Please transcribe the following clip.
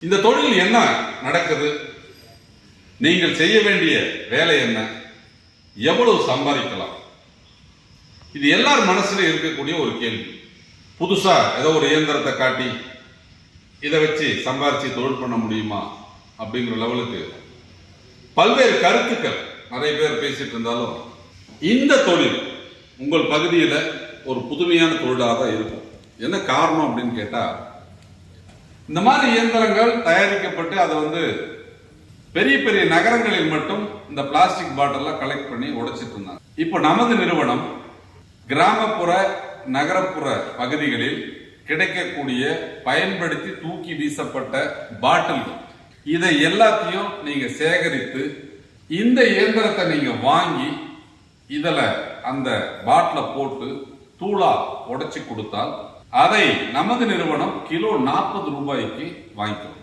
இந்த தொழில் என்ன நடக்குது, நீங்கள் செய்ய வேண்டிய வேலை என்ன, எவ்வளவு சம்பாதிக்கலாம், இது எல்லார் மனசுல இருக்கக்கூடிய ஒரு கேள்வி. புதுசா ஏதோ ஒரு இயந்திரத்தை காட்டி இதை வச்சு சம்பாதிச்சு தொழில் பண்ண முடியுமா அப்படிங்கிற லெவலுக்கு பல்வேறு கருத்துக்கள் நிறைய பேர் பேசிட்டு இருந்தாலும், இந்த தொழில் உங்கள் பகுதியில் ஒரு புதுமையான தொழிலாக தான் இருக்கும். என்ன காரணம் அப்படின்னு கேட்டா, இந்த மாதிரி இயந்திரங்கள் தயாரிக்கப்பட்டு அதை பெரிய பெரிய நகரங்களில் மட்டும் இந்த பிளாஸ்டிக் பாட்டிலாம் கலெக்ட் பண்ணி உடைச்சிட்டு இருந்தாங்க. இப்போ நமது நிறுவனம் கிராமப்புற நகரப்புற பகுதிகளில் கிடைக்கக்கூடிய பயன்படுத்தி தூக்கி வீசப்பட்ட பாட்டில்கள், இதை எல்லாத்தையும் நீங்க சேகரித்து இந்த இயந்திரத்தை நீங்க வாங்கி இதுல அந்த பாட்டில போட்டு தூளா உடைச்சு கொடுத்தால் அதை நமது நிறுவனம் கிலோ 40 ரூபாய்க்கு வாங்கிக்கும்.